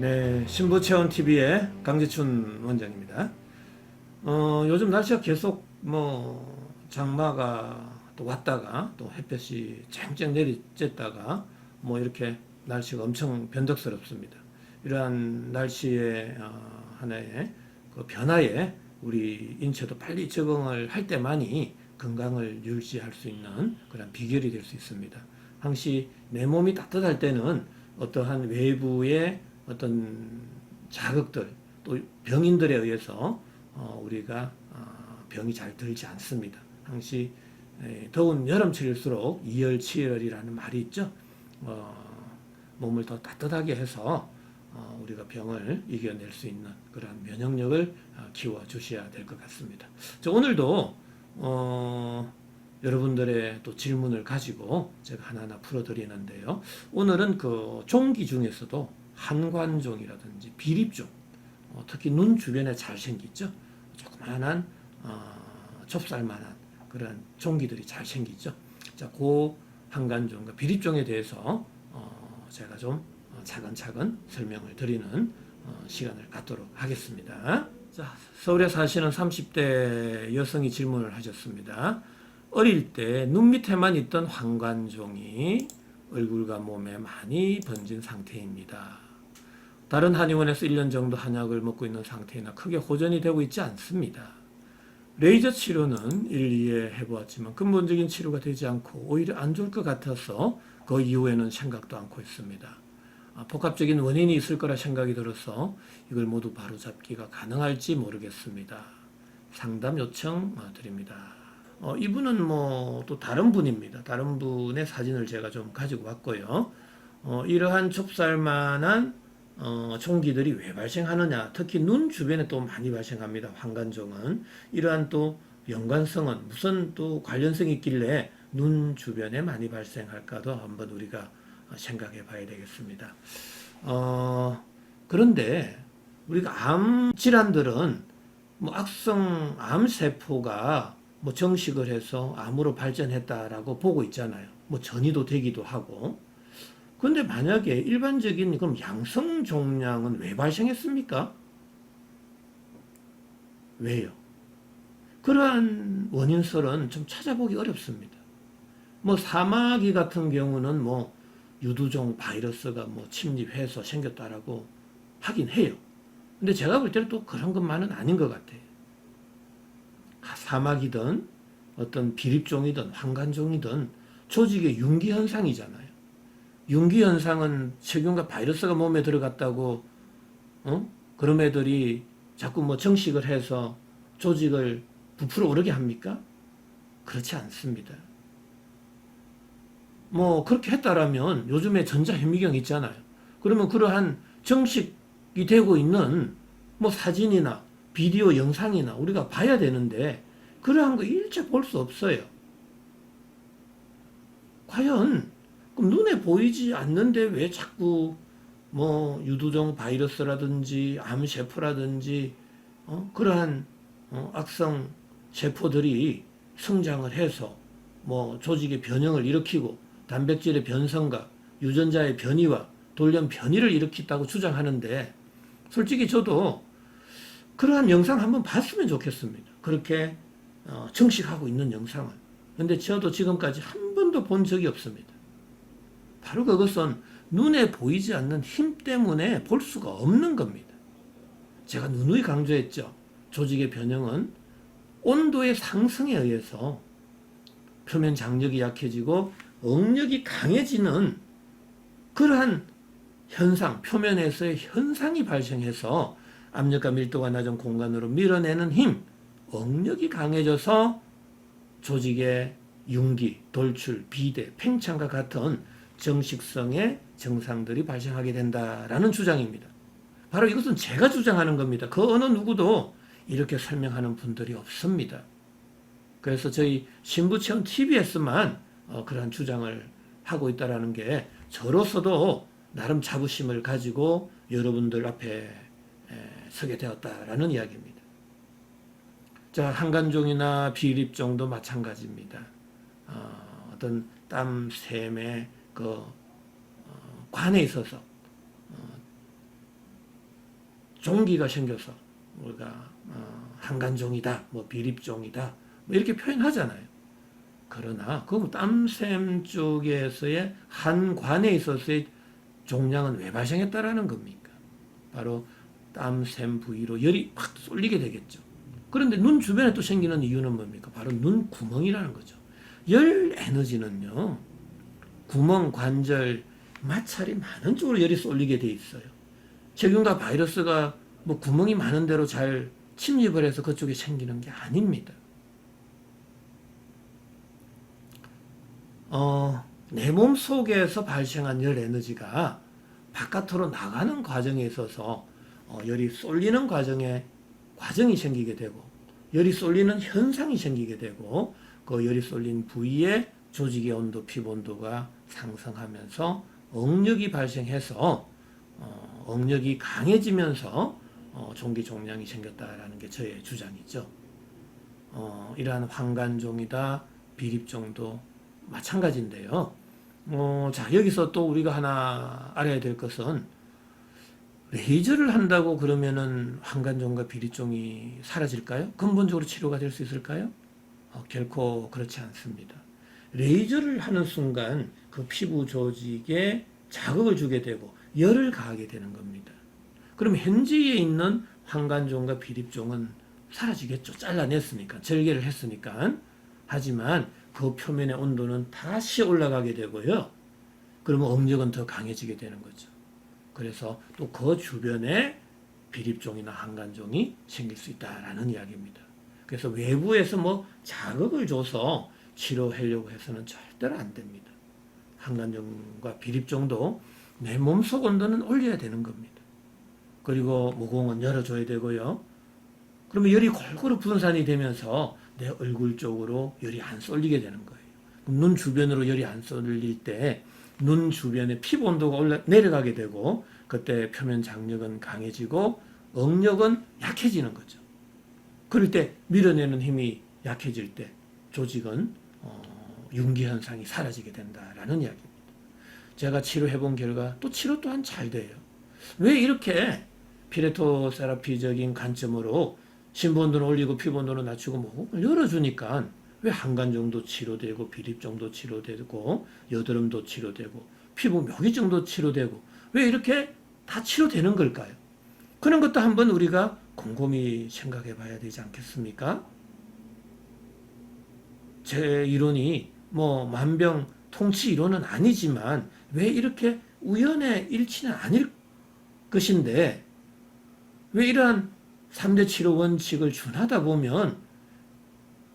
네, 신부체험TV의 강재춘 원장입니다. 요즘 날씨가 계속 장마가 또 왔다가 또 햇볕이 쨍쨍 내리쬐다가 이렇게 날씨가 엄청 변덕스럽습니다. 이러한 날씨의 하나의 그 변화에 우리 인체도 빨리 적응을 할 때만이 건강을 유지할 수 있는 그런 비결이 될 수 있습니다. 항시 내 몸이 따뜻할 때는 어떠한 외부의 어떤 자극들 또 병인들에 의해서 우리가 병이 잘 들지 않습니다. 항시 더운 여름철일수록 이열치열이라는 말이 있죠. 몸을 더 따뜻하게 해서 우리가 병을 이겨낼 수 있는 그런 면역력을 키워 주셔야 될 것 같습니다. 오늘도 여러분들의 또 질문을 가지고 제가 하나하나 풀어드리는데요. 오늘은 그 종기 중에서도 한관종이라든지 비립종, 특히 눈 주변에 잘 생기죠. 조그만한 좁쌀만한 그런 종기들이 잘 생기죠. 자, 그 한관종과 비립종에 대해서 제가 좀 차근차근 설명을 드리는 시간을 갖도록 하겠습니다. 자, 서울에 사시는 30대 여성이 질문을 하셨습니다. 어릴 때 눈 밑에만 있던 황관종이 얼굴과 몸에 많이 번진 상태입니다. 다른 한의원에서 1년 정도 한약을 먹고 있는 상태이나 크게 호전이 되고 있지 않습니다. 레이저 치료는 1, 2회 해보았지만 근본적인 치료가 되지 않고 오히려 안 좋을 것 같아서 그 이후에는 생각도 않고 있습니다. 복합적인 원인이 있을 거라 생각이 들어서 이걸 모두 바로잡기가 가능할지 모르겠습니다. 상담 요청 드립니다. 이분은 또 다른 분입니다. 다른 분의 사진을 제가 좀 가지고 왔고요. 이러한 좁쌀만한 종기들이 왜 발생하느냐, 특히 눈 주변에 또 많이 발생합니다. 황관종은 이러한 또 연관성은 무슨 또 관련성이 있길래 눈 주변에 많이 발생할까도 한번 우리가 생각해 봐야 되겠습니다. 그런데 우리가 암 질환들은 악성 암세포가 정식을 해서 암으로 발전했다라고 보고 있잖아요. 전이도 되기도 하고. 그런데 만약에 일반적인 그럼 양성 종양은 왜 발생했습니까? 왜요? 그러한 원인설은 좀 찾아보기 어렵습니다. 사마귀 같은 경우는 유두종 바이러스가 침입해서 생겼다라고 하긴 해요. 근데 제가 볼 때는 또 그런 것만은 아닌 것 같아요. 사마귀든 어떤 비립종이든 황관종이든 조직의 융기 현상이잖아요. 융기 현상은 세균과 바이러스가 몸에 들어갔다고 그런 애들이 자꾸 정식을 해서 조직을 부풀어 오르게 합니까? 그렇지 않습니다. 그렇게 했다라면 요즘에 전자현미경 있잖아요. 그러면 그러한 정식이 되고 있는 사진이나 비디오 영상이나 우리가 봐야 되는데 그러한 거 일체 볼 수 없어요. 과연 그럼 눈에 보이지 않는데 왜 자꾸 유두종 바이러스라든지 암세포라든지 그러한 악성 세포들이 성장을 해서 조직의 변형을 일으키고 단백질의 변성과 유전자의 변이와 돌연 변이를 일으킨다고 주장하는데 솔직히 저도 그러한 영상 한번 봤으면 좋겠습니다. 그렇게 정식하고 있는 영상을. 근데 저도 지금까지 한 번도 본 적이 없습니다. 바로 그것은 눈에 보이지 않는 힘 때문에 볼 수가 없는 겁니다. 제가 누누이 강조했죠. 조직의 변형은 온도의 상승에 의해서 표면 장력이 약해지고 응력이 강해지는 그러한 현상, 표면에서의 현상이 발생해서 압력과 밀도가 낮은 공간으로 밀어내는 힘, 응력이 강해져서 조직의 융기, 돌출, 비대, 팽창과 같은 정식성의 증상들이 발생하게 된다라는 주장입니다. 바로 이것은 제가 주장하는 겁니다. 그 어느 누구도 이렇게 설명하는 분들이 없습니다. 그래서 저희 신부체험 TV에서만 그러한 주장을 하고 있다는 게 저로서도 나름 자부심을 가지고 여러분들 앞에 서게 되었다라는 이야기입니다. 자, 한관종이나 비립종도 마찬가지입니다. 어떤 땀, 샘의 관에 있어서 종기가 생겨서 우리가 한간종이다, 뭐 비립종이다, 뭐 이렇게 표현하잖아요. 그러나 그 땀샘 쪽에서의 한관에 있어서의 종양은 왜 발생했다라는 겁니까? 바로 땀샘 부위로 열이 확 쏠리게 되겠죠. 그런데 눈 주변에 또 생기는 이유는 뭡니까? 바로 눈 구멍이라는 거죠. 열 에너지는요, 구멍, 관절, 마찰이 많은 쪽으로 열이 쏠리게 돼 있어요. 세균과 바이러스가 뭐 구멍이 많은 대로 잘 침입을 해서 그쪽에 생기는 게 아닙니다. 내 몸 속에서 발생한 열 에너지가 바깥으로 나가는 과정에 있어서 열이 쏠리는 과정이 생기게 되고, 열이 쏠리는 현상이 생기게 되고, 그 열이 쏠린 부위에 조직의 온도, 피부 온도가 상승하면서 억력이 발생해서 억력이 강해지면서 종기 종양이 생겼다라는 게 저의 주장이죠. 이러한 황간종이다, 비립종도 마찬가지인데요. 자, 여기서 또 우리가 하나 알아야 될 것은, 레이저를 한다고 그러면은 황간종과 비립종이 사라질까요? 근본적으로 치료가 될 수 있을까요? 결코 그렇지 않습니다. 레이저를 하는 순간 그 피부 조직에 자극을 주게 되고 열을 가하게 되는 겁니다. 그럼 현지에 있는 황간종과 비립종은 사라지겠죠. 잘라냈으니까, 절개를 했으니까. 하지만 그 표면의 온도는 다시 올라가게 되고요. 그러면 억력은 더 강해지게 되는 거죠. 그래서 또 그 주변에 비립종이나 한간종이 생길 수 있다라는 이야기입니다. 그래서 외부에서 뭐 자극을 줘서 치료하려고 해서는 절대로 안 됩니다. 한간종과 비립종도 내 몸속 온도는 올려야 되는 겁니다. 그리고 모공은 열어줘야 되고요. 그러면 열이 골고루 분산이 되면서 내 얼굴 쪽으로 열이 안 쏠리게 되는 거예요. 눈 주변으로 열이 안 쏠릴 때 눈 주변에 피부 온도가 내려가게 되고, 그때 표면 장력은 강해지고 억력은 약해지는 거죠. 그럴 때 밀어내는 힘이 약해질 때 조직은 윤기 현상이 사라지게 된다라는 이야기입니다. 제가 치료해본 결과 또 치료 또한 잘 돼요. 왜 이렇게 피레토 세라피적인 관점으로 신부 온도를 올리고 피부 온도를 낮추고 모공을 열어주니까 왜 한간종도 치료되고 비립종도 치료되고 여드름도 치료되고 피부 묘기증도 치료되고 왜 이렇게 다 치료되는 걸까요? 그런 것도 한번 우리가 곰곰이 생각해 봐야 되지 않겠습니까? 제 이론이 뭐 만병통치 이론은 아니지만 왜 이렇게 우연의 일치는 아닐 것인데 왜 이러한 3대 치료 원칙을 준하다 보면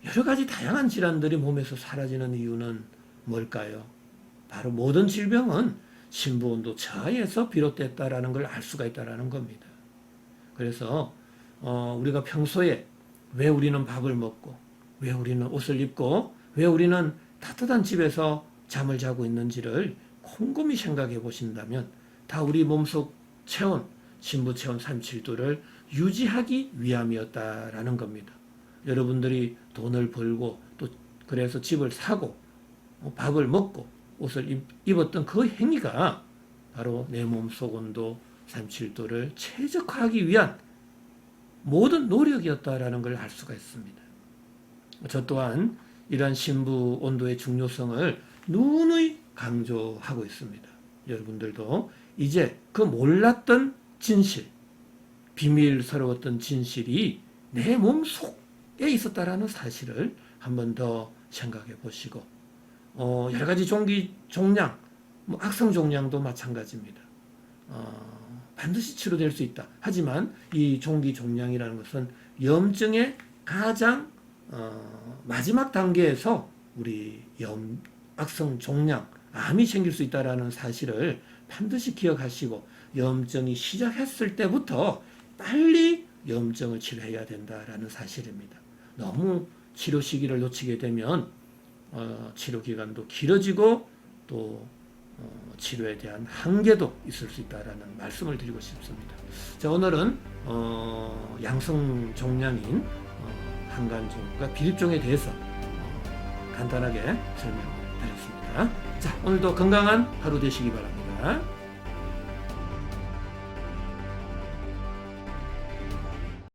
여러 가지 다양한 질환들이 몸에서 사라지는 이유는 뭘까요? 바로 모든 질병은 신부온도 저하에서 비롯됐다라는 걸 알 수가 있다라는 겁니다. 그래서 우리가 평소에 왜 우리는 밥을 먹고, 왜 우리는 옷을 입고, 왜 우리는 따뜻한 집에서 잠을 자고 있는지를 곰곰이 생각해 보신다면 다 우리 몸속 체온, 신부 체온 37도를 유지하기 위함이었다라는 겁니다. 여러분들이 돈을 벌고 또 그래서 집을 사고 밥을 먹고 옷을 입었던 그 행위가 바로 내 몸속 온도 37도를 최적화하기 위한 모든 노력이었다라는 걸 알 수가 있습니다. 저 또한 이러한 신부 온도의 중요성을 누누이 강조하고 있습니다. 여러분들도 이제 그 몰랐던 진실, 비밀스러웠던 진실이 내 몸속에 있었다라는 사실을 한 번 더 생각해 보시고, 여러 가지 종기 종양, 뭐 악성 종양도 마찬가지입니다. 반드시 치료될 수 있다. 하지만 이 종기 종양이라는 것은 염증의 가장 마지막 단계에서 우리 악성 종양, 암이 생길 수 있다는 사실을 반드시 기억하시고 염증이 시작했을 때부터 빨리 염증을 치료해야 된다라는 사실입니다. 너무 치료 시기를 놓치게 되면 치료 기간도 길어지고 또 치료에 대한 한계도 있을 수 있다라는 말씀을 드리고 싶습니다. 자, 오늘은 양성 종양인 한간종과 비립종에 대해서 간단하게 설명을 드렸습니다. 자, 오늘도 건강한 하루 되시기 바랍니다.